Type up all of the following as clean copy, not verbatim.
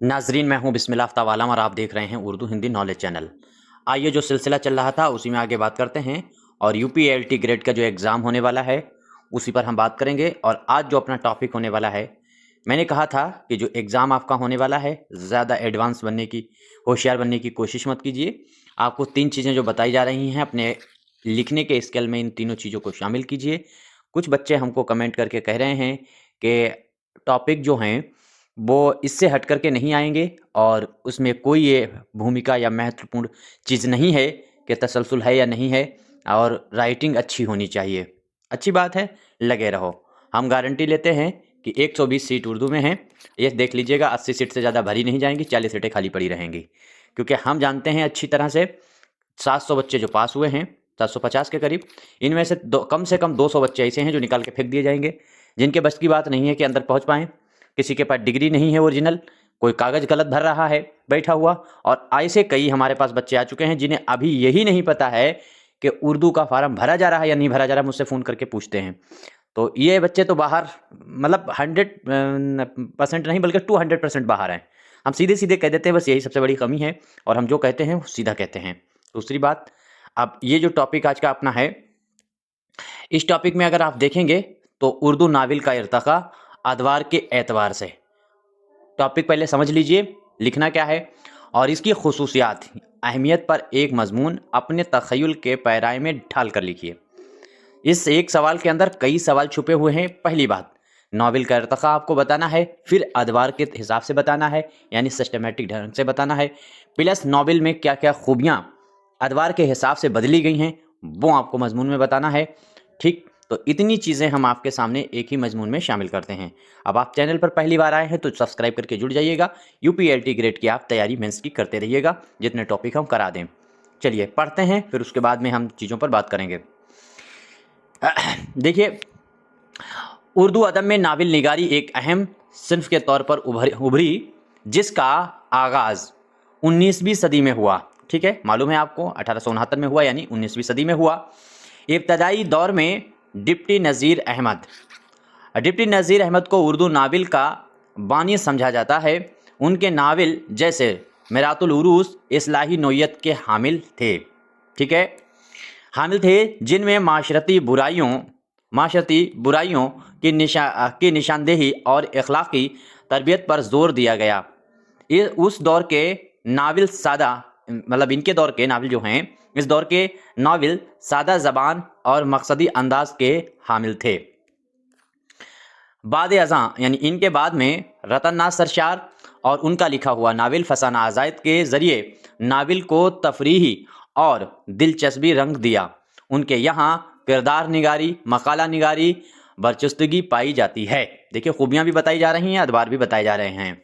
नाजरीन, मैं हूं बिस्मिल्लाह आफ्ताब आलम और आप देख रहे हैं उर्दू हिंदी नॉलेज चैनल। आइए, जो सिलसिला चल रहा था उसी में आगे बात करते हैं और यूपीएलटी ग्रेड का जो एग्ज़ाम होने वाला है उसी पर हम बात करेंगे। और आज जो अपना टॉपिक होने वाला है, मैंने कहा था कि जो एग्ज़ाम आपका होने वाला है, ज़्यादा एडवांस बनने की, होशियार बनने की कोशिश मत कीजिए। आपको 3 चीज़ें जो बताई जा रही हैं, अपने लिखने के स्किल में इन तीनों चीज़ों को शामिल कीजिए। कुछ बच्चे हमको कमेंट करके कह रहे हैं कि टॉपिक जो हैं वो इससे हट कर के नहीं आएँगे और उसमें कोई ये भूमिका या महत्वपूर्ण चीज़ नहीं है कि तसलसल है या नहीं है, और राइटिंग अच्छी होनी चाहिए। अच्छी बात है, लगे रहो। हम गारंटी लेते हैं कि 120 सीट उर्दू में हैं। ये देख लीजिएगा, 80 सीट से ज़्यादा भरी नहीं जाएँगी, 40 सीटें खाली पड़ी रहेंगी। क्योंकि हम जानते हैं अच्छी तरह से 700 बच्चे जो पास हुए हैं, 750 के करीब, इनमें से कम 200 बच्चे ऐसे हैं जो निकाल के फेंक दिए जाएँगे, जिनके बस की बात नहीं है कि अंदर पहुँच पाएँ। किसी के पास डिग्री नहीं है ओरिजिनल, कोई कागज़ गलत भर रहा है बैठा हुआ। और ऐसे कई हमारे पास बच्चे आ चुके हैं जिन्हें अभी यही नहीं पता है कि उर्दू का फार्म भरा जा रहा है या नहीं भरा जा रहा है, मुझसे फ़ोन करके पूछते हैं। तो ये बच्चे तो बाहर, मतलब 100% नहीं बल्कि 200% बाहर हैं। हम सीधे-सीधे कह देते हैं, बस यही सबसे बड़ी कमी है और हम जो कहते हैं वो सीधा कहते हैं। दूसरी बात, अब ये जो टॉपिक आज का अपना है, इस टॉपिक में अगर आप देखेंगे तो उर्दू नावल का इर्तिक़ा अदवार के एतबार से। टॉपिक पहले समझ लीजिए, लिखना क्या है और इसकी ख़ुसूसियात, अहमियत पर एक मज़मून अपने तख़य्युल के पैराए में ढाल कर लिखिए। इस एक सवाल के अंदर कई सवाल छुपे हुए हैं। पहली बात, नावल का इर्तिक़ा आपको बताना है, फिर अदवार के हिसाब से बताना है, यानी सिस्टमेटिक ढंग से बताना है, प्लस नावल में क्या क्या खूबियाँ अदवार के हिसाब से बदली गई हैं वो आपको मज़मून में बताना है। ठीक, तो इतनी चीज़ें हम आपके सामने एक ही मज़मून में शामिल करते हैं। अब आप चैनल पर पहली बार आए हैं तो सब्सक्राइब करके जुड़ जाइएगा। यूपीएलटी ग्रेड की आप तैयारी मेंस की करते रहिएगा, जितने टॉपिक हम करा दें। चलिए पढ़ते हैं, फिर उसके बाद में हम चीज़ों पर बात करेंगे। देखिए, उर्दू अदब में नावल निगारी एक अहम सिन्फ के तौर पर उभरी, जिसका आगाज़ 19वीं सदी में हुआ। ठीक है, मालूम है आपको, 1869 में हुआ, यानी 19वीं सदी में हुआ। इब्तदाई दौर में डिप्टी नज़ीर अहमद को उर्दू नावल का बानी समझा जाता है। उनके नावल जैसे मिरातुल उरूस इस्लाही नोयत के हामिल थे। ठीक है, हामिल थे, जिनमें माशरती बुराइयों की निशानदेही और अखलाकी तरबियत पर जोर दिया गया। उस दौर के नावल सादा, मतलब इनके दौर के नावल जो हैं, इस दौर के नावल सादा ज़बान और मकसदी अंदाज के हामिल थे। बाद अज़ां, यानी इनके बाद में रतन नाज सरशार और उनका लिखा हुआ नावल फसाना आज़ाद के ज़रिए नावल को तफरीही और दिलचस्पी रंग दिया। उनके यहाँ किरदार निगारी, मकाला निगारी बरचस्तगी पाई जाती है। देखिए, खूबियाँ भी बताई जा रही हैं, अदवार भी बताए जा रहे हैं।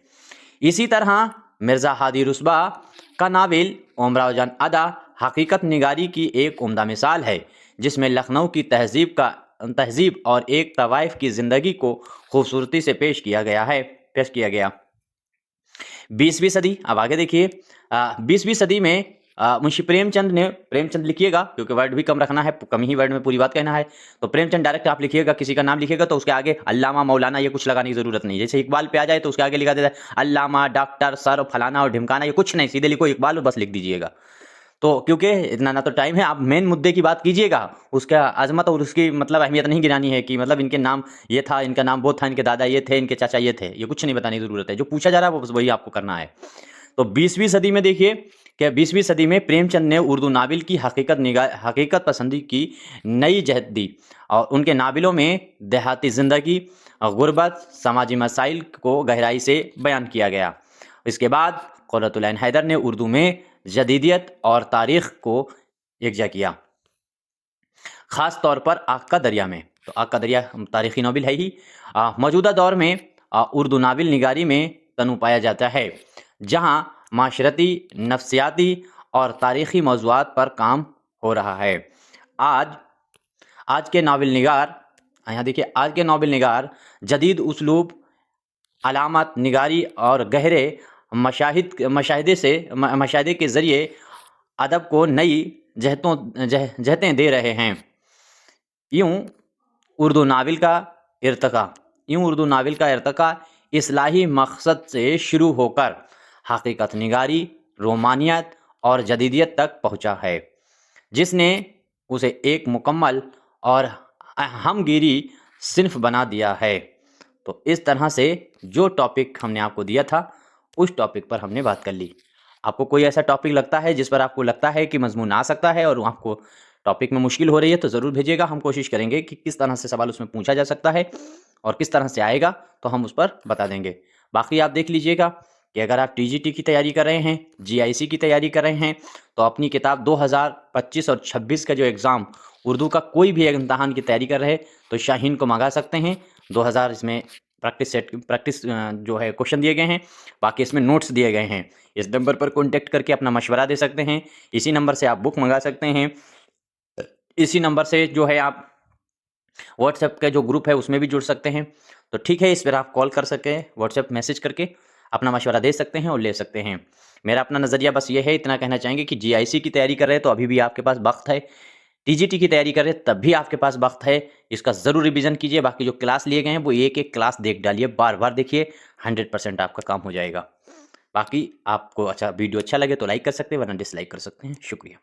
इसी तरह मिर्ज़ा हादी रुस्बा का नावल उमराव जान अदा हकीकत निगारी की एक उम्दा मिसाल है, जिसमें लखनऊ की तहज़ीब और एक तवाइफ की ज़िंदगी को खूबसूरती से पेश किया गया। 20वीं सदी, अब आगे देखिए। 20वीं सदी में मुंशी प्रेमचंद लिखिएगा, क्योंकि वर्ड भी कम रखना है, कम ही वर्ड में पूरी बात कहना है। तो प्रेमचंद डायरेक्ट आप लिखिएगा, किसी का नाम लिखिएगा तो उसके आगे अल्लामा, मौलाना ये कुछ लगाने की ज़रूरत नहीं। जैसे इकबाल पे आ जाए तो उसके आगे लिखा देता है अल्लामा, डॉक्टर, सर, फलाना और ढिमकाना, ये कुछ नहीं, सीधे लिखो इकबाल, बस लिख दीजिएगा। तो क्योंकि इतना ना तो टाइम है, आप मेन मुद्दे की बात कीजिएगा, उसका अजमत और उसकी मतलब अहमियत नहीं गिनानी है कि मतलब इनके नाम ये था, इनका नाम वो था, इनके दादा ये थे, इनके चाचा ये थे, ये कुछ नहीं बताने की ज़रूरत है। जो पूछा जा रहा है वो बस वही आपको करना है। तो 20वीं सदी में देखिए, क्या 20वीं सदी में प्रेमचंद ने उर्दू नावल की हकीकत पसंदी की नई जहत दी और उनके नावलों में देहाती ज़िंदगी, गुर्बत, समाजी मसाइल को गहराई से बयान किया गया। इसके बाद क़ुर्रतुल ऐन हैदर ने उर्दू में जदीदियत और तारीख़ को यकजा किया, ख़ास तौर पर आग का दरिया में। तो आग का दरिया तारीख़ी नावल है ही। मौजूदा दौर में उर्दू नावल निगारी में तनू पाया जाता है, जहाँ माशरती, नफ्सियाती और तारीख़ी मौज़ूआत पर काम हो रहा है। आज के नावल निगार, यहाँ देखिए, आज के नावल निगार जदीद उसलूब, अलामत निगारी और गहरे मशाहिदे के ज़रिए अदब को नई जहतें दे रहे हैं। यूँ उर्दू नावल का इर्तिक़ा इस्लाही मकसद से शुरू होकर हकीकत निगारी, रोमानियत और जदीदियत तक पहुंचा है, जिसने उसे एक मुकम्मल और हमगिरी सिन्फ बना दिया है। तो इस तरह से जो टॉपिक हमने आपको दिया था उस टॉपिक पर हमने बात कर ली। आपको कोई ऐसा टॉपिक लगता है जिस पर आपको लगता है कि मजमून आ सकता है और आपको टॉपिक में मुश्किल हो रही है तो ज़रूर भेजिएगा। हम कोशिश करेंगे कि किस तरह से सवाल उसमें पूछा जा सकता है और किस तरह से आएगा तो हम उस पर बता देंगे। बाकी आप देख लीजिएगा कि अगर आप टीजीटी की तैयारी कर रहे हैं, जीआईसी की तैयारी कर रहे हैं, तो अपनी किताब 2025 और 26 का जो एग्ज़ाम उर्दू का कोई भी इम्तहान की तैयारी कर रहे हैं तो शाहीन को मंगा सकते हैं। 2000 इसमें प्रैक्टिस जो है क्वेश्चन दिए गए हैं, बाकी इसमें नोट्स दिए गए हैं। इस नंबर पर कॉन्टेक्ट करके अपना मशवरा दे सकते हैं। इसी नंबर से आप बुक मंगा सकते हैं। इसी नंबर से जो है आप व्हाट्सएप का जो ग्रुप है उसमें भी जुड़ सकते हैं। तो ठीक है, इस पर आप कॉल कर सकें, व्हाट्सएप मैसेज करके अपना मशवरा दे सकते हैं और ले सकते हैं। मेरा अपना नज़रिया बस ये है, इतना कहना चाहेंगे कि जीआईसी की तैयारी कर रहे हैं तो अभी भी आपके पास वक्त है। टीजीटी की तैयारी कर रहे हैं तब भी आपके पास वक्त है। इसका ज़रूर रिवीजन कीजिए। बाकी जो क्लास लिए गए हैं वो एक एक क्लास देख डालिए, बार बार देखिए, 100% आपका काम हो जाएगा। बाकी आपको वीडियो अच्छा लगे तो लाइक कर सकते हैं, वरना डिसलाइक कर सकते हैं। शुक्रिया।